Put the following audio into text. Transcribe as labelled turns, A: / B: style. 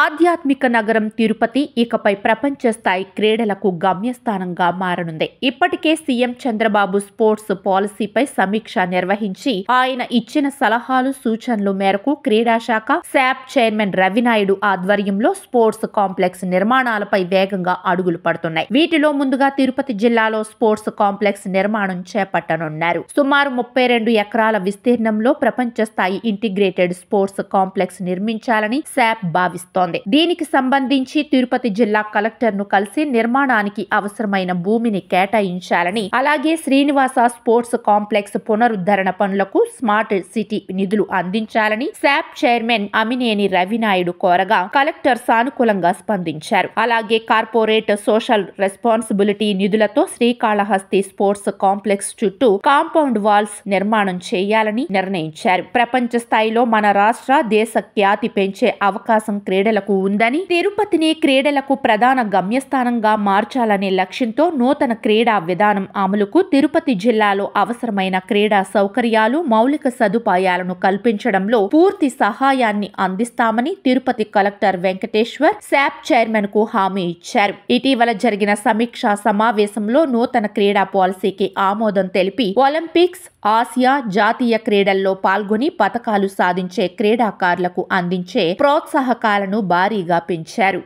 A: ఆధ్యాత్మిక నగరం తిరుపతి ఇకపై ప్రపంచ స్థాయి క్రీడలకు గమ్యస్థానంగా మారనుంది. ఇప్పటికే సీఎం చంద్రబాబు స్పోర్ట్స్ పాలసీపై సమీక్ష నిర్వహించి ఆయన ఇచ్చిన సలహాలు సూచనలు మేరకు క్రీడాశాఖ శాప్ చైర్మన్ రవినాయుడు ఆధ్వర్యంలో స్పోర్ట్స్ కాంప్లెక్స్ నిర్మాణాలపై వేగంగా అడుగులు పడుతున్నాయి. వీటిలో ముందుగా తిరుపతి జిల్లాలో స్పోర్ట్స్ కాంప్లెక్స్ నిర్మాణం చేపట్టనున్నారు. సుమారు 32 ఎకరాల విస్తీర్ణంలో ప్రపంచ స్థాయి ఇంటిగ్రేటెడ్ స్పోర్ట్స్ కాంప్లెక్స్ నిర్మించాలని శాప్ భావిస్తోంది. దీనికి సంబంధించి తిరుపతి జిల్లా కలెక్టర్ ను కలిసి నిర్మాణానికి అవసరమైన భూమిని కేటాయించాలని, అలాగే శ్రీనివాస స్పోర్ట్స్ కాంప్లెక్స్ పునరుద్ధరణ పనులకు స్మార్ట్ సిటీ నిధులు అందించాలని శాప్ చైర్మన్ అమినేని రవినాయుడు కోరగా కలెక్టర్ సానుకూలంగా స్పందించారు. అలాగే కార్పొరేట్ సోషల్ రెస్పాన్సిబిలిటీ నిధులతో శ్రీకాళహస్తి స్పోర్ట్స్ కాంప్లెక్స్ చుట్టూ కాంపౌండ్ వాల్స్ నిర్మాణం చేయాలని నిర్ణయించారు. ప్రపంచ స్థాయిలో మన రాష్ట్ర దేశ ఖ్యాతి పెంచే అవకాశం క్రీడలకు ఉందని, తిరుపతిని క్రీడలకు ప్రధాన గమ్యస్థానంగా మార్చాలనే లక్ష్యంతో నూతన క్రీడా విధానం అమలుకు తిరుపతి జిల్లాలో అవసరమైన క్రీడా సౌకర్యాలు, మౌలిక సదుపాయాలను కల్పించడంలో పూర్తి సహాయాన్ని అందిస్తామని తిరుపతి కలెక్టర్ వెంకటేశ్వర్ శాప్ చైర్మన్ కు హామీ ఇచ్చారు. ఇటీవల జరిగిన సమీక్షా సమావేశంలో నూతన క్రీడా పాలసీకి ఆమోదం తెలిపి ఒలింపిక్స్, ఆసియా, జాతీయ క్రీడల్లో పాల్గొని పతకాలు సాధించే క్రీడాకారులకు అందించే ప్రోత్సాహకాలను భారీగా పెంచారు.